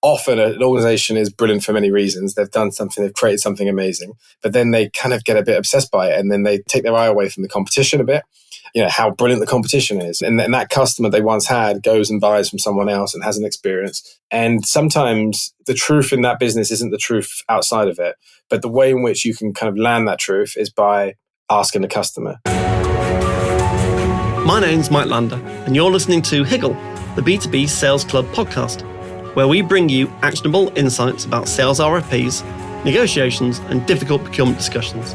often an organization is brilliant for many reasons. They've done something, they've created something amazing, but then they kind of get a bit obsessed by it, and then they take their eye away from the competition a bit, how brilliant the competition is. And that customer they once had goes and buys from someone else and has an experience. And sometimes the truth in that business isn't the truth outside of it. But the way in which you can kind of land that truth is by asking the customer. My name's Mike Lander, and you're listening to Higgle, the B2B Sales Club podcast, where we bring you actionable insights about sales RFPs, negotiations, and difficult procurement discussions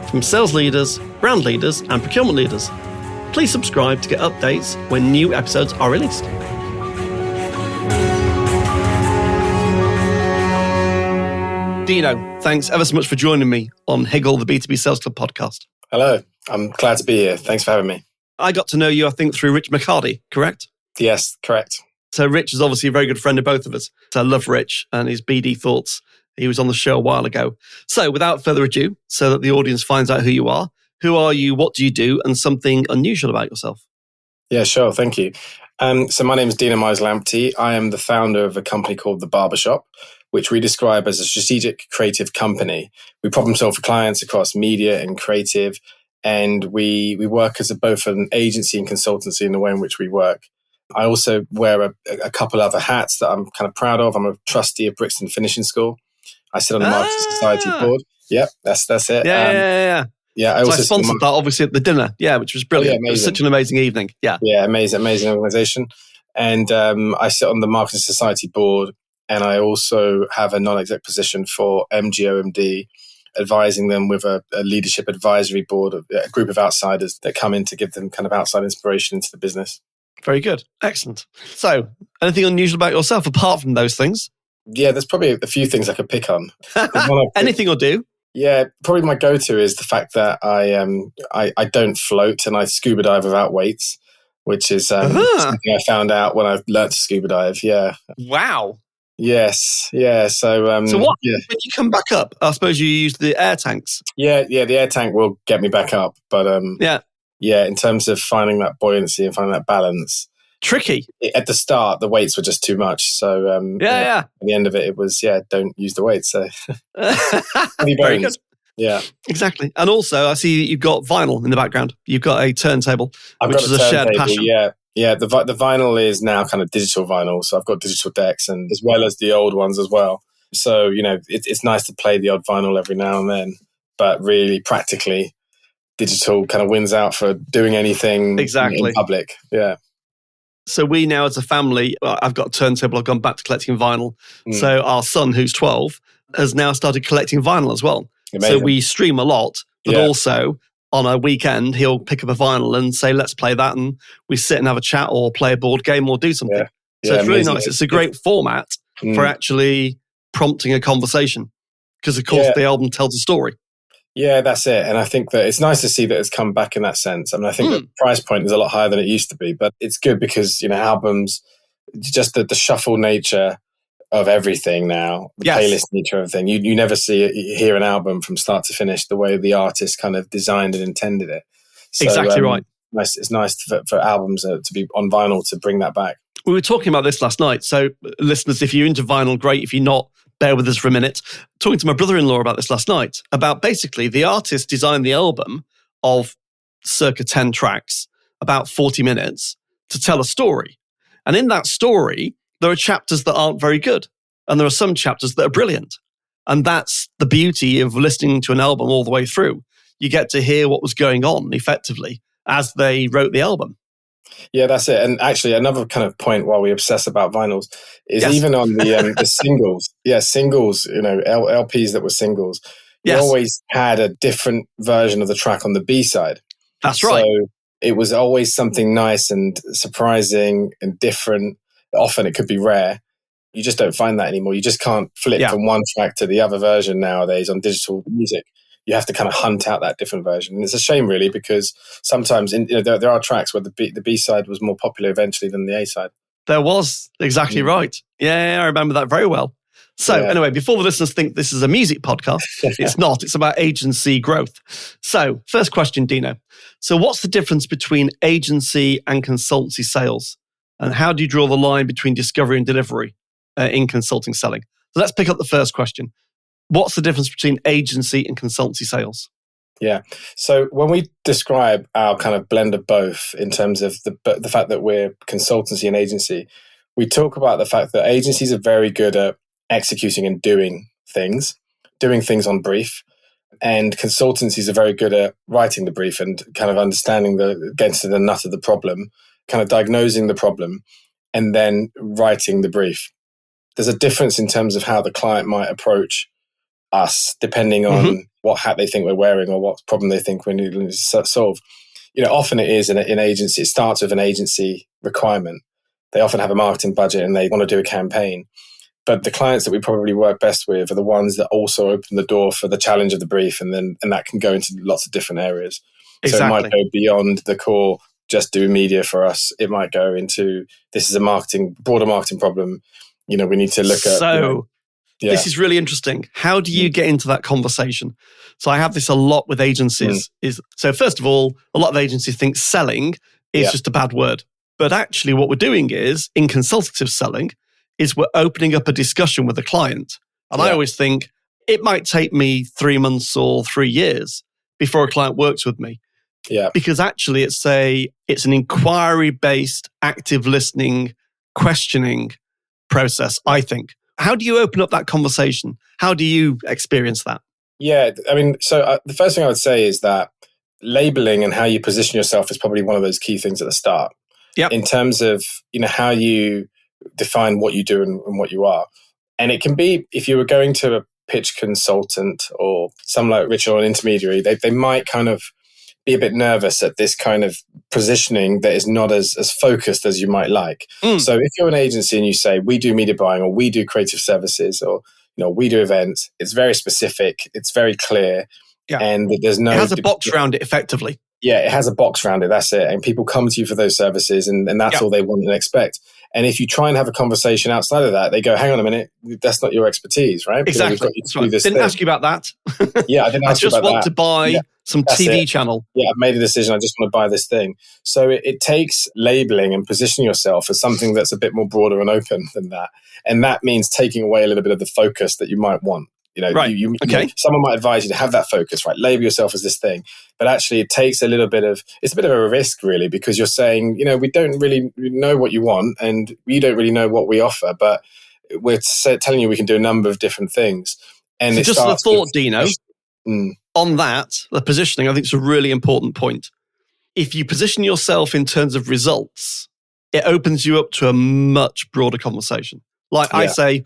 from sales leaders, brand leaders, and procurement leaders. Please subscribe to get updates when new episodes are released. Dino, thanks ever so much for joining me on Higgle, the B2B Sales Club podcast. Hello, I'm glad to be here. Thanks for having me. I got to know you, I think, through Rich McCarty, correct? Yes, correct. So Rich is obviously a very good friend of both of us. So I love Rich and his BD thoughts. He was on the show a while ago. So without further ado, so that the audience finds out who you are, what do you do, and something unusual about yourself? Yeah, sure. Thank you. So my name is Dino Myers-Lamptey. I am the founder of a company called the Barber Shop, which we describe as a strategic creative company. We problem solve for clients across media and creative, and we work as both an agency and consultancy in the way in which we work. I also wear a couple other hats that I'm kind of proud of. I'm a trustee of Brixton Finishing School. I sit on the Marketing Society board. Yeah, that's it. Yeah. Yeah, I sponsored that obviously at the dinner. Yeah, which was brilliant. It was such an amazing evening. Yeah, amazing organisation. And I sit on the Marketing Society board, and I also have a non-exec position for MGOMD, advising them with a leadership advisory board, a group of outsiders that come in to give them kind of outside inspiration into the business. Very good. Excellent. So, anything unusual about yourself apart from those things? Yeah, there's probably a few things I could pick on. Anything will do. Yeah, probably my go-to is the fact that I don't float and I scuba dive without weights, which is something I found out when I learned to scuba dive. Yeah. Wow. Yes. Yeah. So what? Yeah. When you come back up, I suppose you use the air tanks. Yeah. The air tank will get me back up, but yeah, in terms of finding that buoyancy and finding that balance. Tricky. At the start, the weights were just too much. So at the end of it, it was, don't use the weights. So very good. Yeah. Exactly. And also, I see you've got vinyl in the background. You've got a turntable, which is a shared passion. Yeah. The vinyl is now kind of digital vinyl. So I've got digital decks, and as well as the old ones as well. So, it's nice to play the odd vinyl every now and then, but really practically, digital kind of wins out for doing anything in public. Yeah. So we now as a family, I've got a turntable, I've gone back to collecting vinyl. So our son, who's 12, has now started collecting vinyl as well. Amazing. So we stream a lot, but also on a weekend, he'll pick up a vinyl and say, let's play that. And we sit and have a chat or play a board game or do something. So it's really nice. It's a great format for actually prompting a conversation because, of course, the album tells a story. Yeah, that's it. And I think that it's nice to see that it's come back in that sense. I mean, I think the price point is a lot higher than it used to be, but it's good because, albums, just the shuffle nature of everything now, the playlist nature of everything. You never hear an album from start to finish the way the artist kind of designed and intended it. So, exactly right. It's nice for albums to be on vinyl to bring that back. We were talking about this last night. So listeners, if you're into vinyl, great. If you're not, bear with us for a minute. Talking to my brother-in-law about this last night, about basically the artist designed the album of circa 10 tracks, about 40 minutes, to tell a story. And in that story, there are chapters that aren't very good. And there are some chapters that are brilliant. And that's the beauty of listening to an album all the way through. You get to hear what was going on effectively as they wrote the album. Yeah, that's it. And actually, another kind of point while we obsess about vinyls is even on the singles. Yeah, singles, LPs that were singles. You always had a different version of the track on the B-side. That's right. So it was always something nice and surprising and different. Often it could be rare. You just don't find that anymore. You just can't flip from one track to the other version nowadays on digital music. You have to kind of hunt out that different version. And it's a shame, really, because sometimes there are tracks where the B-side was more popular eventually than the A-side. There was. Exactly right. Yeah, I remember that very well. So anyway, before the listeners think this is a music podcast, it's not. It's about agency growth. So first question, Dino. So what's the difference between agency and consultancy sales? And how do you draw the line between discovery and delivery? in consulting selling. So let's pick up the first question. What's the difference between agency and consultancy sales? Yeah. So when we describe our kind of blend of both in terms of the fact that we're consultancy and agency, we talk about the fact that agencies are very good at executing and doing things on brief. And consultancies are very good at writing the brief and kind of understanding getting to the nut of the problem, kind of diagnosing the problem, and then writing the brief. There's a difference in terms of how the client might approach us, depending on what hat they think we're wearing or what problem they think we need to solve. Often it is in agency. It starts with an agency requirement. They often have a marketing budget and they want to do a campaign. But the clients that we probably work best with are the ones that also open the door for the challenge of the brief, and that can go into lots of different areas. Exactly. So it might go beyond the core, just do media for us. It might go into, this is a broader marketing problem. We need to look at. This is really interesting. How do you get into that conversation? So I have this a lot with agencies. So first of all, a lot of agencies think selling is just a bad word. But actually what we're doing is, in consultative selling, is we're opening up a discussion with the client. And I always think it might take me 3 months or 3 years before a client works with me. Yeah. Because actually it's an inquiry-based, active listening, questioning process, I think. How do you open up that conversation? How do you experience that? Yeah, I mean, so the first thing I would say is that labeling and how you position yourself is probably one of those key things at the start. Yep. In terms of, how you define what you do and what you are. And it can be, if you were going to a pitch consultant or some like Richard or an intermediary, they might kind of be a bit nervous at this kind of positioning that is not as focused as you might like. So if you're an agency and you say, we do media buying or we do creative services or, we do events, it's very specific, it's very clear. Yeah. And there's no... It has a box around it effectively. Yeah, it has a box around it, that's it. And people come to you for those services and that's all they want and expect. And if you try and have a conversation outside of that, they go, hang on a minute, that's not your expertise, right? Exactly. Didn't ask you about that. Yeah, I didn't ask you about that. I just want to buy some TV channel. Yeah, I've made a decision. I just want to buy this thing. So it takes labeling and positioning yourself as something that's a bit more broader and open than that. And that means taking away a little bit of the focus that you might want. Right. Someone might advise you to have that focus, right? Label yourself as this thing. But actually it takes it's a bit of a risk really, because you're saying, we don't really know what you want and you don't really know what we offer, but we're telling you we can do a number of different things. And so it just the thought, Dino, on that, the positioning, I think is a really important point. If you position yourself in terms of results, it opens you up to a much broader conversation. Like I say,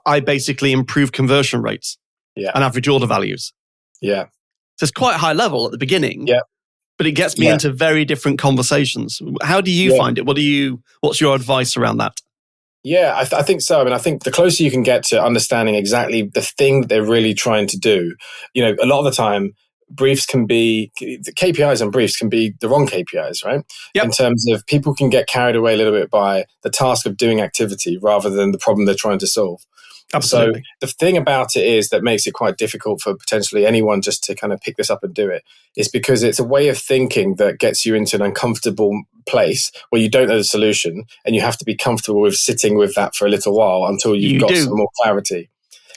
I basically improve conversion rates and average order values. Yeah. So it's quite high level at the beginning, but it gets me into very different conversations. How do you find it? What's your advice around that? Yeah, I think so. I mean, I think the closer you can get to understanding exactly the thing that they're really trying to do, a lot of the time, briefs can be, the KPIs and briefs can be the wrong KPIs, right? Yep. In terms of people can get carried away a little bit by the task of doing activity rather than the problem they're trying to solve. Absolutely. So the thing about it is that makes it quite difficult for potentially anyone just to kind of pick this up and do it is because it's a way of thinking that gets you into an uncomfortable place where you don't know the solution and you have to be comfortable with sitting with that for a little while until you've got some more clarity.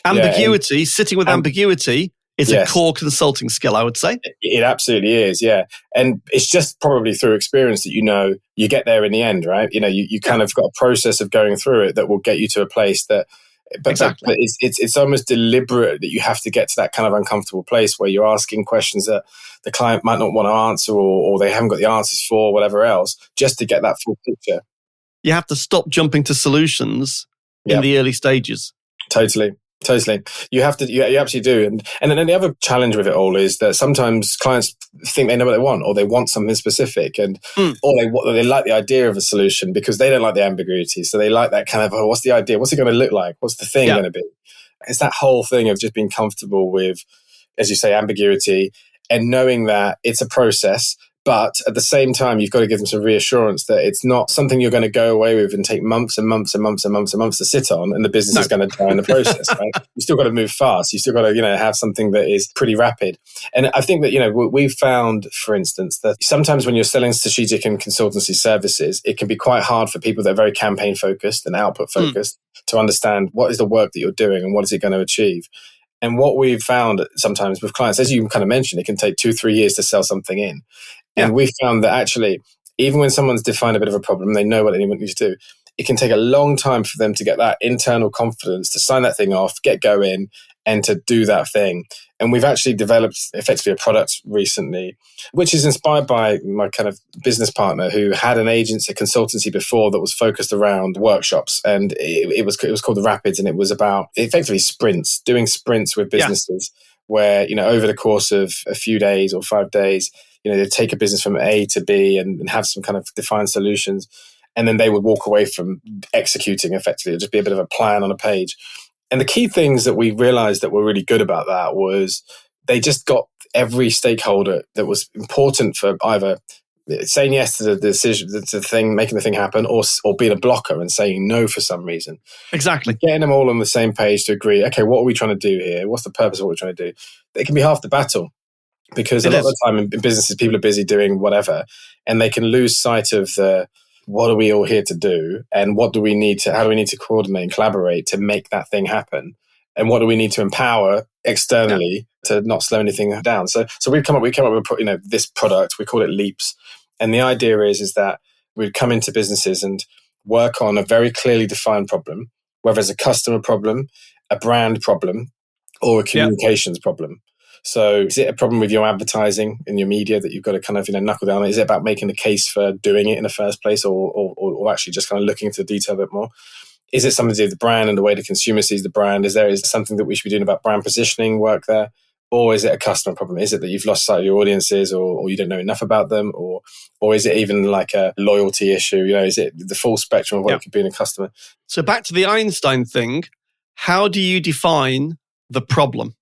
Ambiguity, sitting with ambiguity is a core consulting skill, I would say. It absolutely is, yeah. And it's just probably through experience that you get there in the end, right? You kind of got a process of going through it that will get you to a place that... But it's almost deliberate that you have to get to that kind of uncomfortable place where you're asking questions that the client might not want to answer or they haven't got the answers for, or whatever else, just to get that full picture. You have to stop jumping to solutions in the early stages. Totally. You have to. You absolutely do. And then the other challenge with it all is that sometimes clients think they know what they want, or they want something specific, or they like the idea of a solution because they don't like the ambiguity. So they like that kind of, what's the idea? What's it going to look like? What's the thing going to be? It's that whole thing of just being comfortable with, as you say, ambiguity and knowing that it's a process, But at the same time, you've got to give them some reassurance that it's not something you're going to go away with and take months and months and months and months and months to sit on, and the business is going to die in the process, right? You still got to move fast. You still got to, have something that is pretty rapid. And I think that, we've found, for instance, that sometimes when you're selling strategic and consultancy services, it can be quite hard for people that are very campaign focused and output focused to understand what is the work that you're doing and what is it going to achieve. And what we've found sometimes with clients, as you kind of mentioned, it can take 2-3 years to sell something in. And we found that actually, even when someone's defined a bit of a problem, they know what they need to do, it can take a long time for them to get that internal confidence to sign that thing off, get going, and to do that thing. And we've actually developed effectively a product recently, which is inspired by my kind of business partner who had an agency, a consultancy before that was focused around workshops. And it was called the Rapids, and it was about effectively sprints, doing sprints with businesses where, over the course of a few days or 5 days, they'd take a business from A to B and have some kind of defined solutions. And then they would walk away from executing effectively. It'd just be a bit of a plan on a page. And the key things that we realized that were really good about that was they just got every stakeholder that was important for either saying yes to the decision, to the thing, making the thing happen, or being a blocker and saying no for some reason. Exactly. Getting them all on the same page to agree, okay, what are we trying to do here? What's the purpose of what we're trying to do? It can be half the battle. Because a lot of the time in businesses, people are busy doing whatever, and they can lose sight of what are we all here to do, and how do we need to coordinate and collaborate to make that thing happen, and what do we need to empower externally to not slow anything down. So we came up with this product. We call it Leaps, and the idea is that we'd come into businesses and work on a very clearly defined problem, whether it's a customer problem, a brand problem, or a communications problem. So is it a problem with your advertising and your media that you've got to kind of knuckle down on? Is it about making the case for doing it in the first place, or actually just kind of looking into the detail a bit more? Is it something to do with the brand and the way the consumer sees the brand? Is there something that we should be doing about brand positioning work there? Or is it a customer problem? Is it that you've lost sight of your audiences, or you don't know enough about them? Or is it even like a loyalty issue? Is it the full spectrum of what it could be in a customer? So back to the Einstein thing, how do you define the problem?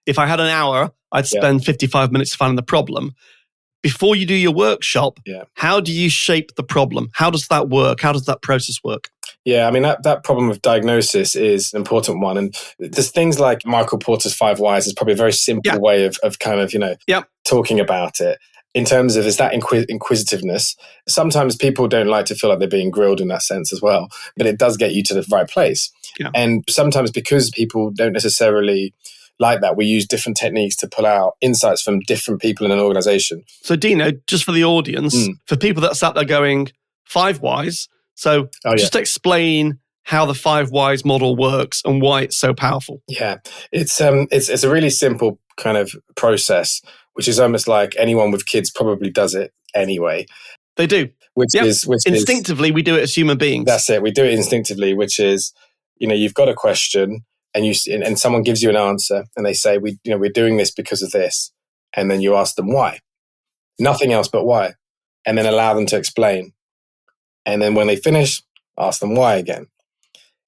If I had an hour, I'd spend 55 minutes finding the problem. Before you do your workshop, how do you shape the problem? How does that work? How does that process work? Yeah, I mean, that problem of diagnosis is an important one. And there's things like Michael Porter's 5 Whys is probably a very simple way of kind of, talking about it. In terms of, is that inquisitiveness? Sometimes people don't like to feel like they're being grilled in that sense as well, but it does get you to the right place. Yeah. And sometimes because people don't necessarily like that, we use different techniques to pull out insights from different people in an organization. So Dino, just for the audience, for people that sat there going, 5 Whys, so just explain how the 5 Whys model works and why it's so powerful. Yeah, it's a really simple kind of process, which is almost like anyone with kids probably does it anyway. They do. Which is instinctively, we do it as human beings. That's it. We do it instinctively, which is, you've got a question, and someone gives you an answer, and they say, we're doing this because of this, and then you ask them why, nothing else but why, and then allow them to explain, and then when they finish, ask them why again,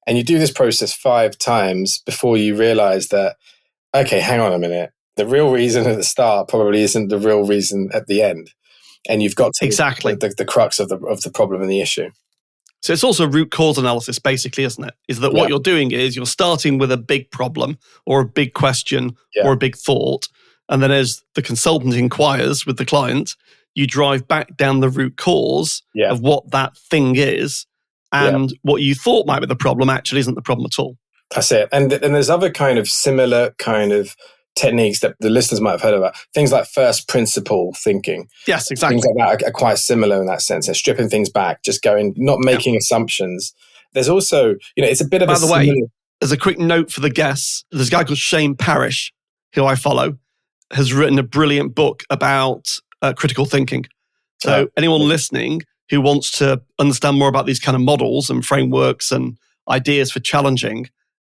and you do this process 5 times before you realize that, okay, hang on a minute, the real reason at the start probably isn't the real reason at the end, and you've got to the crux of the problem and the issue. So it's also root cause analysis, basically, isn't it? Is that what you're doing is you're starting with a big problem or a big question or a big thought. And then as the consultant inquires with the client, you drive back down the root cause of what that thing is. And what you thought might be the problem actually isn't the problem at all. That's it. And there's other kind of similar kind of techniques that the listeners might have heard about. Things like first principle thinking. Yes, exactly. Things like that are quite similar in that sense. They're stripping things back, just going, not making assumptions. There's also, it's a bit of By the way, as a quick note for the guests, there's a guy called Shane Parrish, who I follow, has written a brilliant book about critical thinking. So anyone listening who wants to understand more about these kind of models and frameworks and ideas for challenging,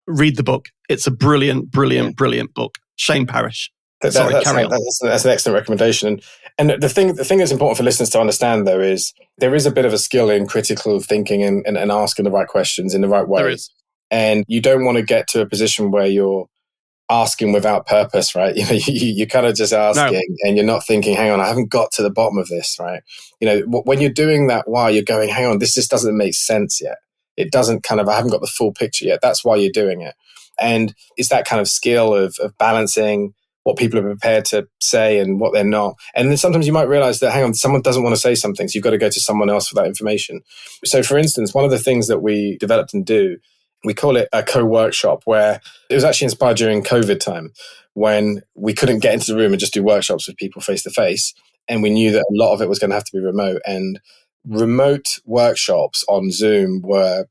read the book. It's a brilliant book. Shane Parrish. Carry on. That's an excellent recommendation. And the thing that's important for listeners to understand, though, is there is a bit of a skill in critical thinking and asking the right questions in the right way. There is. And you don't want to get to a position where you're asking without purpose, right? You're kind of just asking and you're not thinking, hang on, I haven't got to the bottom of this, right? When you're doing that while you're going, hang on, this just doesn't make sense yet. It doesn't I haven't got the full picture yet. That's why you're doing it. And it's that kind of skill of balancing what people are prepared to say and what they're not. And then sometimes you might realize that, hang on, someone doesn't want to say something, so you've got to go to someone else for that information. So for instance, one of the things that we developed and do, we call it a co-workshop, where it was actually inspired during COVID time when we couldn't get into the room and just do workshops with people face to face. And we knew that a lot of it was going to have to be remote. And remote workshops on Zoom were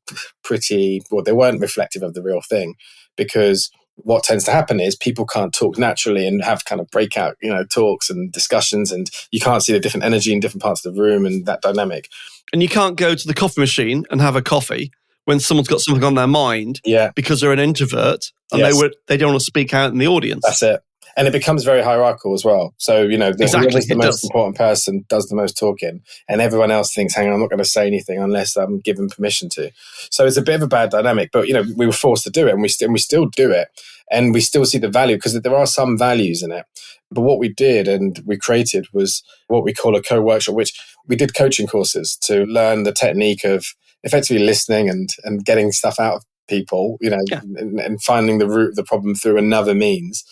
they weren't reflective of the real thing, because what tends to happen is people can't talk naturally and have kind of breakout, talks and discussions, and you can't see the different energy in different parts of the room and that dynamic. And you can't go to the coffee machine and have a coffee when someone's got something on their mind because they're an introvert and they don't want to speak out in the audience. That's it. And it becomes very hierarchical as well. So, whoever's the most important person does the most talking, and everyone else thinks, hang on, I'm not going to say anything unless I'm given permission to. So it's a bit of a bad dynamic, but, we were forced to do it, and we still do it, and we still see the value, because there are some values in it. But what we did and we created was what we call a co-workshop, which we did coaching courses to learn the technique of effectively listening and getting stuff out of people, and finding the root of the problem through another means.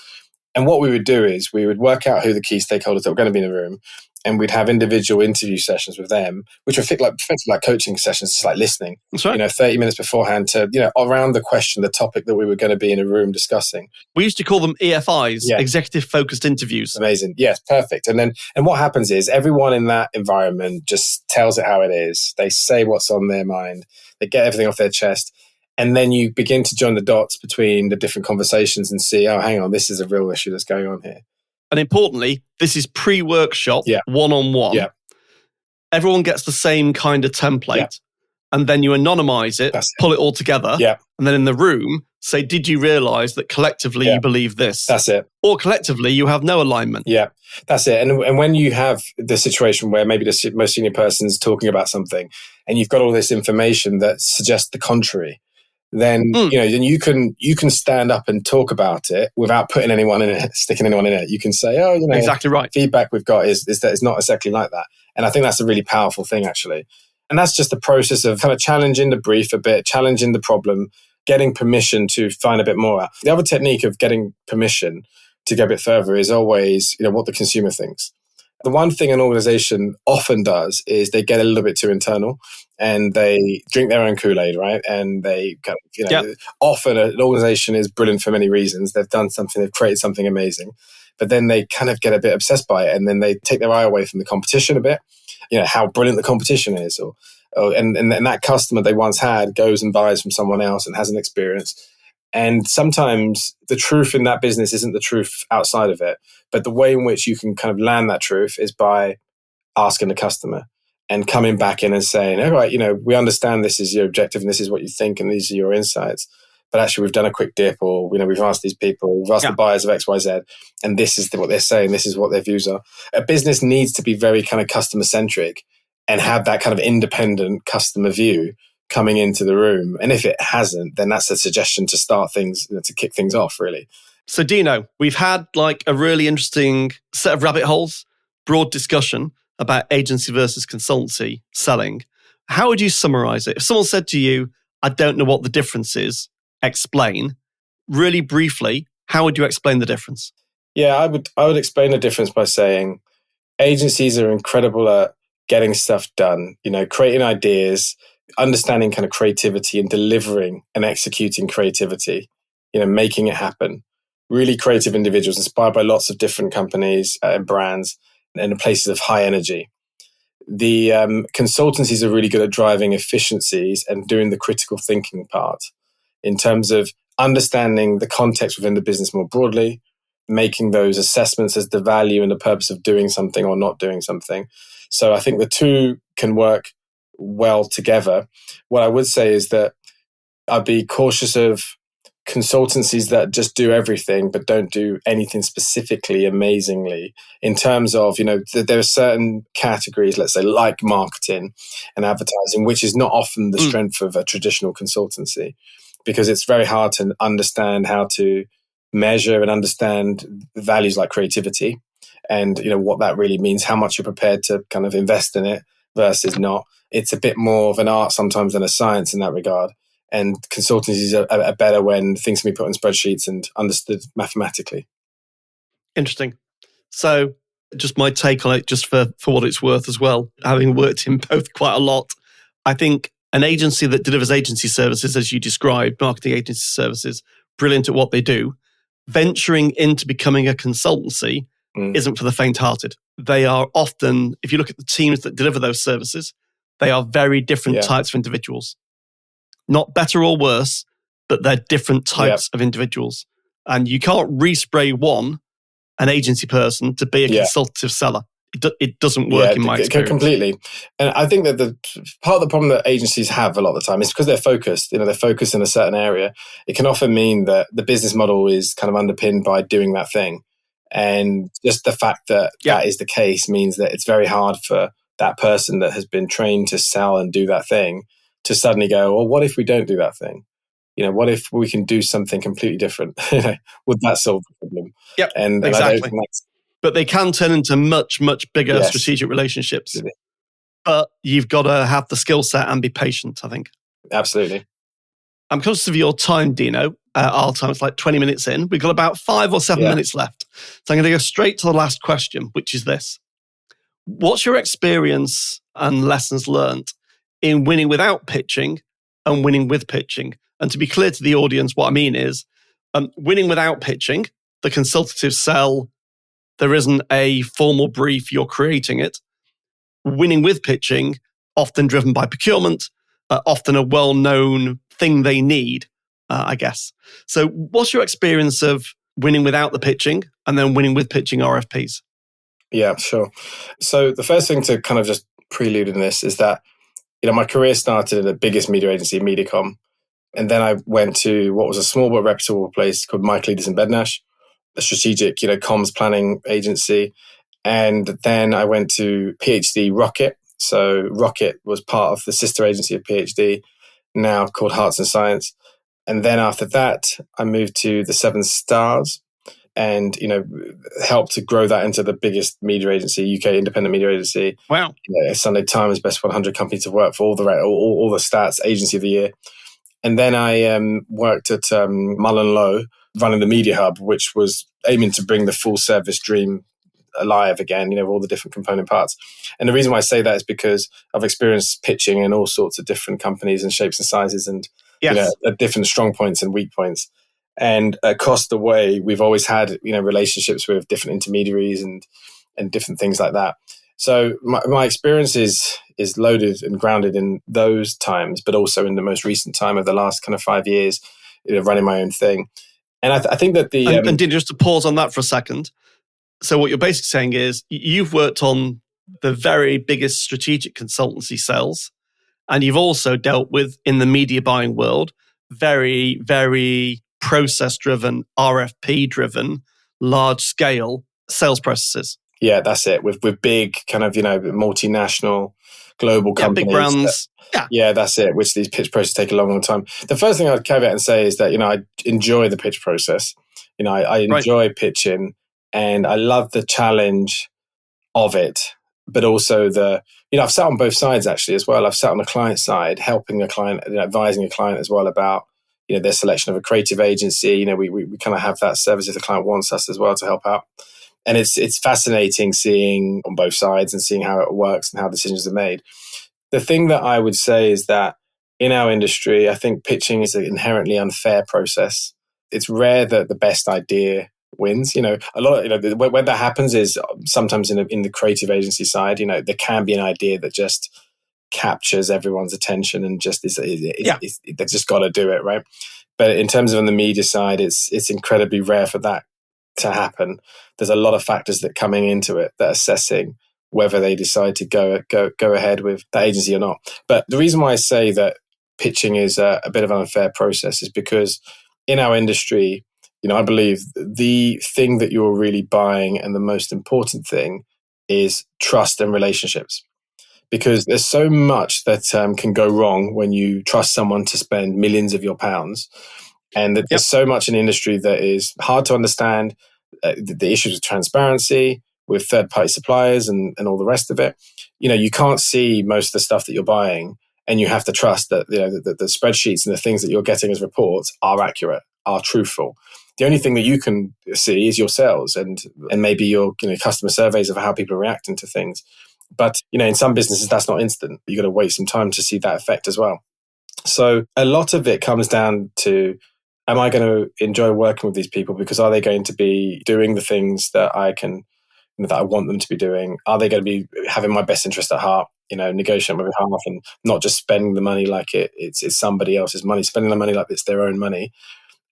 And what we would do is we would work out who the key stakeholders that were going to be in the room, and we'd have individual interview sessions with them, which were effectively like coaching sessions, just like listening. That's right. 30 minutes beforehand to, around the question, the topic that we were going to be in a room discussing. We used to call them EFIs, executive focused interviews. Amazing. Yes, perfect. And what happens is everyone in that environment just tells it how it is. They say what's on their mind. They get everything off their chest. And then you begin to join the dots between the different conversations and see, oh, hang on, this is a real issue that's going on here. And importantly, this is pre-workshop, one-on-one. Yeah. Everyone gets the same kind of template. And then you anonymize it, pull it all together. Yeah. And then in the room, say, did you realize that collectively you believe this? That's it. Or collectively you have no alignment. Yeah, that's it. And when you have the situation where maybe the most senior person's talking about something and you've got all this information that suggests the contrary, then then you can stand up and talk about it without putting anyone in it, sticking anyone in it. You can say, exactly right. Feedback we've got is that it's not exactly like that. And I think that's a really powerful thing, actually. And that's just the process of kind of challenging the brief a bit, challenging the problem, getting permission to find a bit more out. The other technique of getting permission to go a bit further is always, what the consumer thinks. The one thing an organization often does is they get a little bit too internal and they drink their own Kool-Aid, right? And they kind of, often an organization is brilliant for many reasons. They've done something, they've created something amazing, but then they kind of get a bit obsessed by it, and then they take their eye away from the competition a bit, how brilliant the competition is, and that customer they once had goes and buys from someone else and has an experience. And sometimes the truth in that business isn't the truth outside of it. But the way in which you can kind of land that truth is by asking the customer and coming back in and saying, all right, we understand this is your objective and this is what you think and these are your insights. But actually, we've done a quick dip, or, we've asked these people, we've asked the buyers of XYZ, and this is what they're saying, this is what their views are. A business needs to be very kind of customer centric and have that kind of independent customer view coming into the room. And if it hasn't, then that's a suggestion to start things, to kick things off, really. So Dino, we've had like a really interesting set of rabbit holes, broad discussion about agency versus consultancy selling. How would you summarize it? If someone said to you, I don't know what the difference is, explain. Really briefly, how would you explain the difference? Yeah, I would explain the difference by saying agencies are incredible at getting stuff done, creating ideas, understanding kind of creativity and delivering and executing creativity, making it happen. Really creative individuals inspired by lots of different companies and brands and places of high energy. The consultancies are really good at driving efficiencies and doing the critical thinking part in terms of understanding the context within the business more broadly, making those assessments as the value and the purpose of doing something or not doing something. So I think the two can work well together. What I would say is that I'd be cautious of consultancies that just do everything but don't do anything specifically amazingly, in terms of, there are certain categories, let's say like marketing and advertising, which is not often the strength of a traditional consultancy, because it's very hard to understand how to measure and understand values like creativity and, what that really means, how much you're prepared to kind of invest in it versus not. It's a bit more of an art sometimes than a science in that regard. And consultancies are better when things can be put on spreadsheets and understood mathematically. Interesting. So just my take on it, just for what it's worth as well, having worked in both quite a lot, I think an agency that delivers agency services, as you described, marketing agency services, brilliant at what they do, venturing into becoming a consultancy isn't for the faint-hearted. They are often, if you look at the teams that deliver those services, they are very different types of individuals. Not better or worse, but they're different types of individuals. And you can't respray an agency person to be a consultative seller. It doesn't work in my experience. Completely. And I think that the part of the problem that agencies have a lot of the time is because they're focused. They're focused in a certain area. It can often mean that the business model is kind of underpinned by doing that thing. And just the fact that that is the case means that it's very hard for that person that has been trained to sell and do that thing to suddenly go, well, what if we don't do that thing? What if we can do something completely different? Would that solve the problem? Yep, and exactly. I don't think but they can turn into much, much bigger strategic relationships. Absolutely. But you've got to have the skill set and be patient, I think. Absolutely. I'm conscious of your time, Dino. Our time is like 20 minutes in. We've got about 5 or 7 minutes left. So I'm going to go straight to the last question, which is this. What's your experience and lessons learned in winning without pitching and winning with pitching? And to be clear to the audience, what I mean is winning without pitching, the consultative sell, there isn't a formal brief, you're creating it. Winning with pitching, often driven by procurement, often a well-known thing they need, I guess. So what's your experience of winning without the pitching and then winning with pitching RFPs? Yeah, sure. So the first thing to kind of just prelude in this is that, my career started at the biggest media agency, Mediacom. And then I went to what was a small but reputable place called Mike Leaders in Bednash, a strategic, comms planning agency. And then I went to PhD Rocket. So Rocket was part of the sister agency of PhD, now called Hearts and Science. And then after that, I moved to the Seven Stars and, helped to grow that into the biggest media agency, UK independent media agency. Wow. Sunday Times, best 100 company to work for, all the stats, agency of the year. And then I worked at Mullen Lowe, running the Media Hub, which was aiming to bring the full service dream alive again, all the different component parts. And the reason why I say that is because I've experienced pitching in all sorts of different companies and shapes and sizes and at different strong points and weak points. And across the way, we've always had, relationships with different intermediaries and different things like that. So my experience is loaded and grounded in those times, but also in the most recent time of the last kind of 5 years, running my own thing. And I think that And Dino, just to pause on that for a second. So what you're basically saying is you've worked on the very biggest strategic consultancy sales, and you've also dealt with, in the media buying world, very, very process-driven, RFP-driven, large-scale sales processes. Yeah, that's it. With big kind of, multinational global companies. Big brands. Yeah, that's it, which these pitch processes take a long, long time. The first thing I'd caveat and say is that, I enjoy the pitch process. I enjoy pitching and I love the challenge of it, but also I've sat on both sides actually as well. I've sat on the client side, helping a client, advising a client as well about, their selection of a creative agency. We kind of have that service if the client wants us as well to help out. And it's fascinating seeing on both sides and seeing how it works and how decisions are made. The thing that I would say is that in our industry, I think pitching is an inherently unfair process. It's rare that the best idea wins. A lot of, when that happens is sometimes in the creative agency side, there can be an idea that just captures everyone's attention and just they've just got to do it, right? But in terms of on the media side, it's incredibly rare for that to happen. There's a lot of factors that coming into it that are assessing whether they decide to go ahead with that agency or not. But the reason why I say that pitching is a bit of an unfair process is because in our industry, I believe the thing that you're really buying and the most important thing is trust and relationships. Because there's so much that can go wrong when you trust someone to spend millions of your pounds. And that there's so much in the industry that is hard to understand. The issues of transparency with third-party suppliers and all the rest of it. You can't see most of the stuff that you're buying, and you have to trust that the spreadsheets and the things that you're getting as reports are accurate, are truthful. The only thing that you can see is your sales and maybe your customer surveys of how people are reacting to things. But in some businesses that's not instant. You've got to wait some time to see that effect as well. So a lot of it comes down to, am I going to enjoy working with these people because are they going to be doing the things that I want them to be doing? Are they going to be having my best interest at heart? Negotiating on my behalf and not just spending the money like it's somebody else's money, spending the money like it's their own money.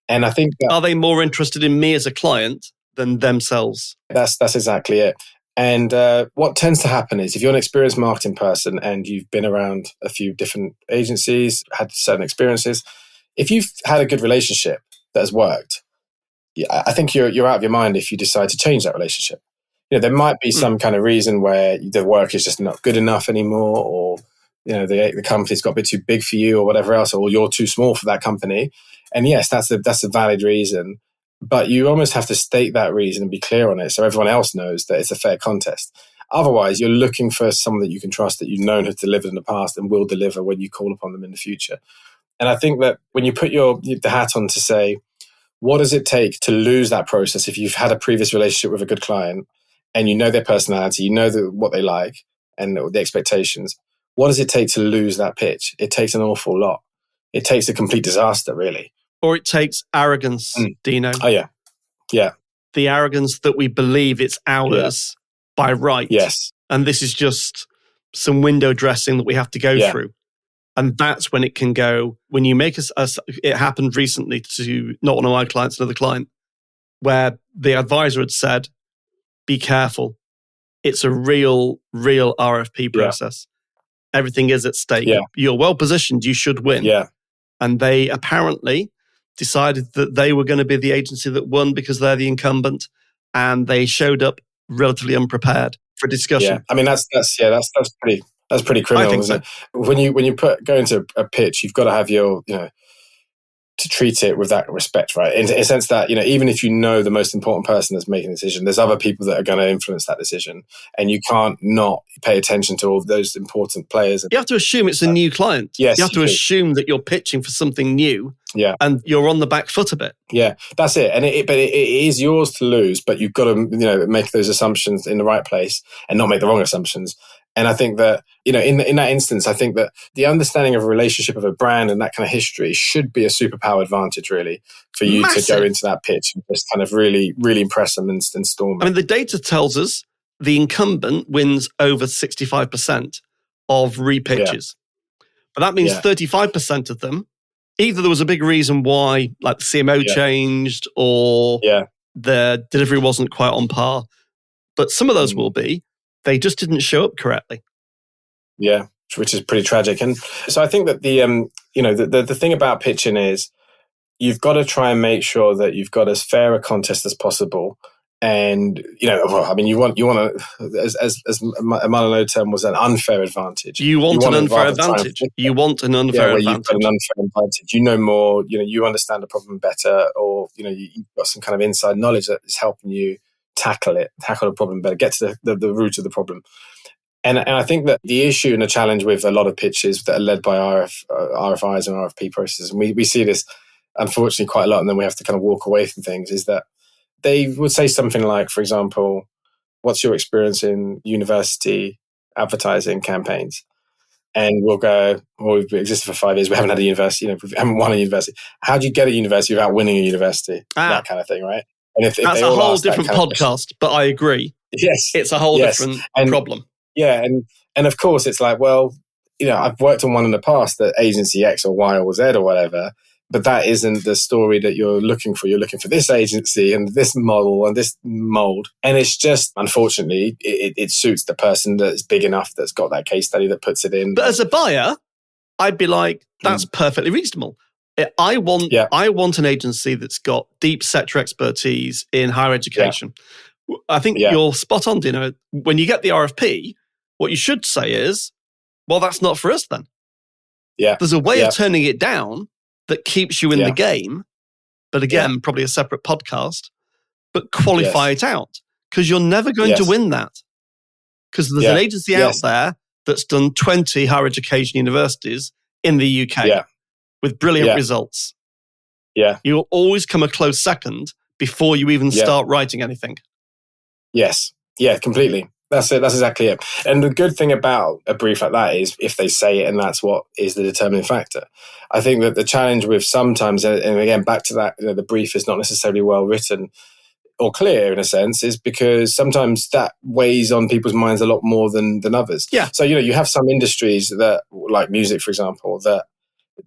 And I think are they more interested in me as a client than themselves? That's exactly it. And what tends to happen is if you're an experienced marketing person and you've been around a few different agencies, had certain experiences, if you've had a good relationship that has worked, I think you're out of your mind if you decide to change that relationship. There might be some kind of reason where the work is just not good enough anymore, or the company's got a bit too big for you, or whatever else, or you're too small for that company. And yes, that's a valid reason. But you almost have to state that reason and be clear on it so everyone else knows that it's a fair contest. Otherwise, you're looking for someone that you can trust, that you've known has delivered in the past and will deliver when you call upon them in the future. And I think that when you put the hat on to say, what does it take to lose that process if you've had a previous relationship with a good client and you know their personality, you know what they like and the expectations, what does it take to lose that pitch? It takes an awful lot. It takes a complete disaster, really. Or it takes arrogance, Dino. Oh, yeah. Yeah. The arrogance that we believe it's ours by right. Yes. And this is just some window dressing that we have to go through. And that's when it can go, when you make it happened recently to not one of my clients, another client, where the advisor had said, be careful. It's a real RFP process. Everything is at stake. Yeah. You're well positioned. You should win. Yeah. And they apparently decided that they were going to be the agency that won because they're the incumbent, and they showed up relatively unprepared for discussion. Yeah, I mean that's pretty criminal, isn't it? When you go into a pitch, you've got to have your to treat it with that respect, right? In a sense that even if the most important person that's making the decision, there's other people that are going to influence that decision, and you can't not pay attention to all of those important players. You have to assume it's a new client. Yes, you have to assume that you're pitching for something new. Yeah, and you're on the back foot a bit. Yeah, that's it. And it is yours to lose, but you've got to make those assumptions in the right place and not make the wrong assumptions. And I think that, in that instance, I think that the understanding of a relationship of a brand and that kind of history should be a superpower advantage, really, for you to go into that pitch and just kind of really, really impress them and storm. I mean, the data tells us the incumbent wins over 65% of repitches. But that means 35% of them, either there was a big reason why, like the CMO changed, or the delivery wasn't quite on par. But some of those will be, they just didn't show up correctly. Yeah, which is pretty tragic. And so I think that the thing about pitching is you've got to try and make sure that you've got as fair a contest as possible. And you want as Marlowe term was an unfair advantage. You want an unfair advantage. You want an unfair advantage. You've got an unfair advantage. You know more. You understand the problem better, or you've got some kind of inside knowledge that is helping you tackle the problem better, get to the root of the problem. And I think that the issue and the challenge with a lot of pitches that are led by RFIs and RFP processes, and we see this unfortunately quite a lot, and then we have to kind of walk away from things, is that they would say something like, for example, what's your experience in university advertising campaigns? And we'll go, well, we've existed for 5 years. We haven't had a university, we haven't won a university. How do you get a university without winning a university? That kind of thing, right? And if that's a whole different podcast, but I agree. Yes. It's a whole different problem. Yeah. And of course, it's like, well, I've worked on one in the past, that agency X or Y or Z or whatever, but that isn't the story that you're looking for. You're looking for this agency and this model and this mold. And it's just, unfortunately, it suits the person that's big enough, that's got that case study, that puts it in. But as a buyer, I'd be like, that's perfectly reasonable. I want an agency that's got deep sector expertise in higher education. Yeah. I think you're spot on, Dino. When you get the RFP, what you should say is, well, that's not for us then. Yeah. There's a way of turning it down that keeps you in the game, but again, probably a separate podcast, but qualify it out, because you're never going to win that. Because there's an agency out there that's done 20 higher education universities in the UK with brilliant results. Yeah. You'll always come a close second before you even start writing anything. Yes. Yeah, completely. That's it. That's exactly it. And the good thing about a brief like that is if they say it and that's what is the determining factor. I think that the challenge with sometimes, and again, back to that, the brief is not necessarily well written or clear in a sense, is because sometimes that weighs on people's minds a lot more than others. Yeah. So, you have some industries that, like music, for example, that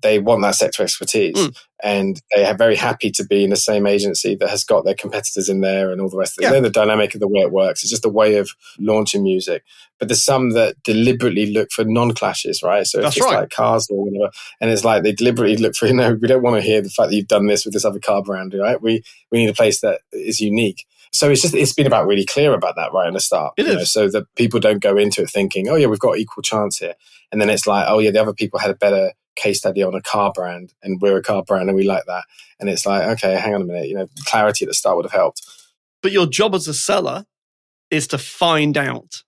they want that sector expertise and they are very happy to be in the same agency that has got their competitors in there and all the rest of it. They're the dynamic of the way it works. It's just a way of launching music. But there's some that deliberately look for non-clashes, right? So if it's like cars or whatever, and it's like they deliberately look for, we don't want to hear the fact that you've done this with this other car brand, right? We need a place that is unique. So it's been about really clear about that right in the start. It is. So that people don't go into it thinking, oh yeah, we've got equal chance here. And then it's like, oh yeah, the other people had a better case study on a car brand and we're a car brand and we like that. And it's like, okay, hang on a minute, clarity at the start would have helped. But your job as a seller is to find out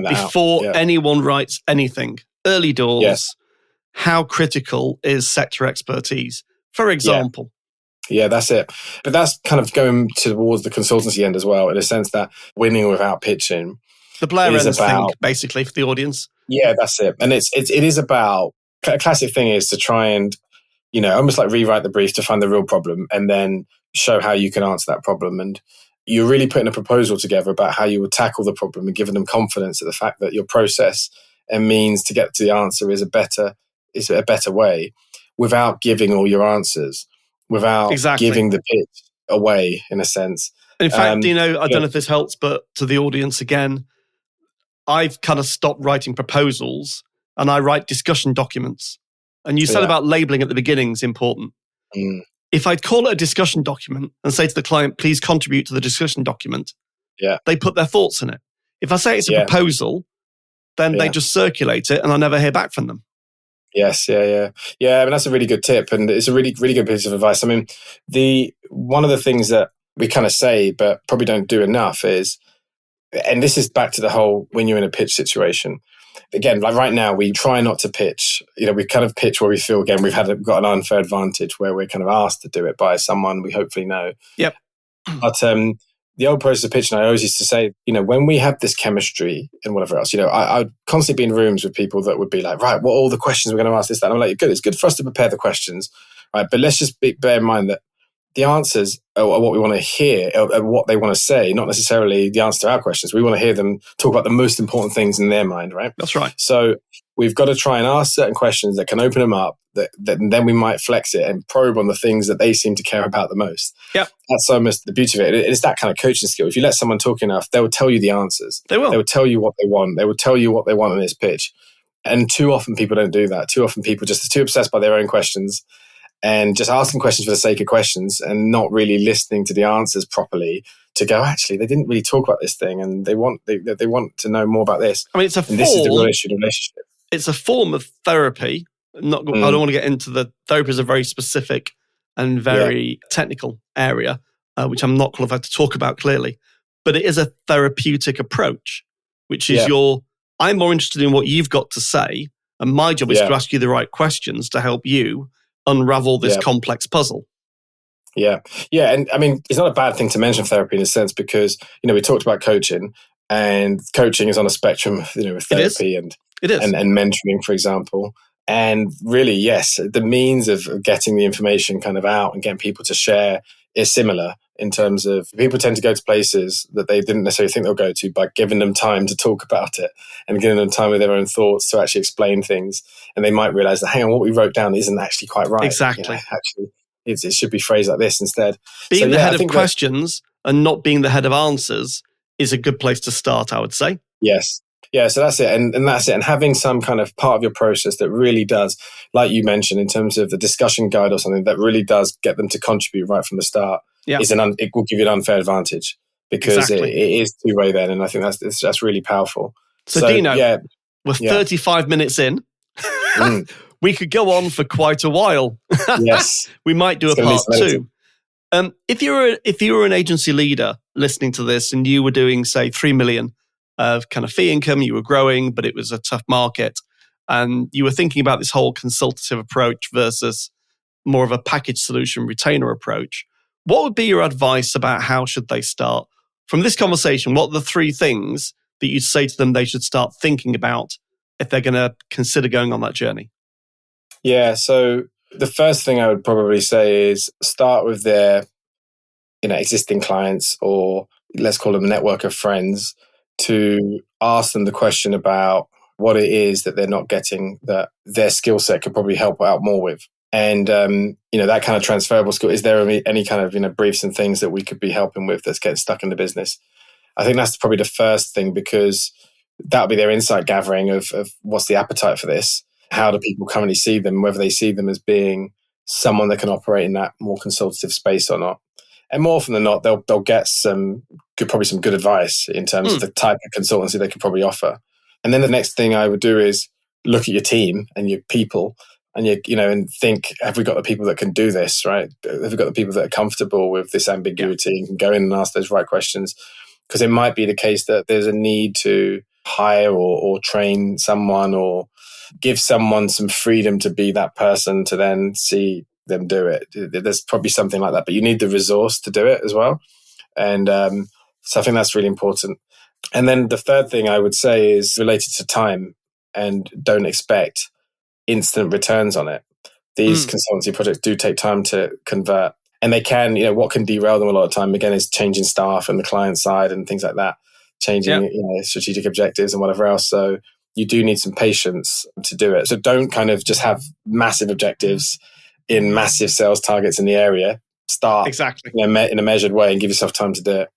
before anyone writes anything, early doors, how critical is sector expertise, for example. Yeah, that's it. But that's kind of going towards the consultancy end as well, in a sense that winning without pitching. The Blair Ends thing, basically, for the audience. Yeah, that's it. And it is about, a classic thing is to try and, almost like rewrite the brief to find the real problem and then show how you can answer that problem. And you're really putting a proposal together about how you would tackle the problem and giving them confidence at the fact that your process and means to get to the answer is a better way, without giving all your answers, without giving the pitch away, in a sense. In fact, Dino, I don't know if this helps, but to the audience again, I've kind of stopped writing proposals and I write discussion documents. And you said about labeling at the beginning is important. If I'd call it a discussion document and say to the client, please contribute to the discussion document, they put their thoughts in it. If I say it's a proposal, then they just circulate it and I never hear back from them. Yes, yeah. I mean, that's a really good tip and it's a really, really good piece of advice. I mean, one of the things that we kind of say, but probably don't do enough is, and this is back to the whole, when you're in a pitch situation, again, like right now, we try not to pitch. We kind of pitch where we feel, again, we've got an unfair advantage where we're kind of asked to do it by someone we hopefully know. Yep. But the old process of pitching, I always used to say, when we have this chemistry and whatever else, I'd constantly be in rooms with people that would be like, right, what are all the questions we're going to ask this, that? And I'm like, good, it's good for us to prepare the questions, right? But let's just bear in mind that the answers are what we want to hear, are what they want to say, not necessarily the answer to our questions. We want to hear them talk about the most important things in their mind, right? That's right. So we've got to try and ask certain questions that can open them up, that then we might flex it and probe on the things that they seem to care about the most. Yeah. That's almost the beauty of it. It's that kind of coaching skill. If you let someone talk enough, they will tell you the answers. They will. They will tell you what they want. They will tell you what they want in this pitch. And too often people don't do that. Too often people just are too obsessed by their own questions and just asking questions for the sake of questions and not really listening to the answers properly to go, actually, they didn't really talk about this thing and they want to know more about this. I mean, it's a form. This is the real issue of the relationship. It's a form of therapy. I don't want to get into the therapy is a very specific and very technical area, which I'm not qualified to talk about clearly. But it is a therapeutic approach, which is I'm more interested in what you've got to say. And my job is to ask you the right questions to help you unravel this complex puzzle. Yeah. And I mean, it's not a bad thing to mention therapy in a sense because, we talked about coaching and coaching is on a spectrum of, with therapy and mentoring, for example. And really, yes, the means of getting the information kind of out and getting people to share is similar in terms of people tend to go to places that they didn't necessarily think they'll go to by giving them time to talk about it and giving them time with their own thoughts to actually explain things. And they might realize that, hang on, what we wrote down isn't actually quite right. Exactly. Actually, it should be phrased like this instead. Being the head of questions and not being the head of answers is a good place to start, I would say. Yes. Yeah, so that's it. And that's it. And having some kind of part of your process that really does, like you mentioned, in terms of the discussion guide or something that really does get them to contribute right from the start, it will give you an unfair advantage because it is two-way then. And I think that's really powerful. So Dino, we're 35 minutes in. We could go on for quite a while. Yes. We might do a part two. If you were an agency leader listening to this and you were doing, say, 3 million of kind of fee income, you were growing, but it was a tough market, and you were thinking about this whole consultative approach versus more of a package solution retainer approach, what would be your advice about how should they start? From this conversation, what are the 3 things that you'd say to them they should start thinking about if they're going to consider going on that journey? Yeah, so the first thing I would probably say is start with their existing clients, or let's call them a network of friends, to ask them the question about what it is that they're not getting that their skill set could probably help out more with. And, that kind of transferable skill, is there any kind of, briefs and things that we could be helping with that's getting stuck in the business? I think that's probably the first thing, because that'll be their insight gathering of what's the appetite for this. How do people currently see them, whether they see them as being someone that can operate in that more consultative space or not. And more often than not, they'll get some good advice in terms of the type of consultancy they could probably offer. And then the next thing I would do is look at your team and your people, and and think, have we got the people that can do this, right? Have we got the people that are comfortable with this ambiguity and can go in and ask those right questions? Because it might be the case that there's a need to hire or train someone, or give someone some freedom to be that person to then see them do it. There's probably something like that, but you need the resource to do it as well. And so I think that's really important. And then the third thing I would say is related to time, and don't expect instant returns on it. These consultancy projects do take time to convert, and they can, what can derail them a lot of time, again, is changing staff and the client side and things like that, changing strategic objectives and whatever else. So you do need some patience to do it. So don't kind of just have massive objectives in massive sales targets in the area. Start exactly in a measured way and give yourself time to do it.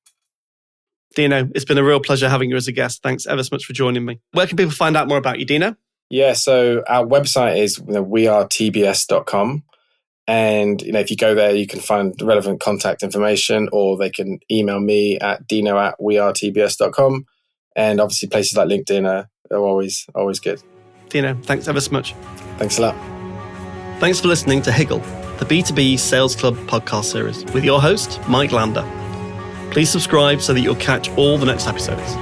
Dino, it's been a real pleasure having you as a guest. Thanks ever so much for joining me. Where can people find out more about you, Dino? Yeah, so our website is wearetbs.com. And if you go there, you can find relevant contact information, or they can email me at dino@wearetbs.com. And obviously places like LinkedIn are always good. Dino, thanks ever so much. Thanks a lot. Thanks for listening to Higgle, the B2B Sales Club podcast series with your host, Mike Lander. Please subscribe so that you'll catch all the next episodes.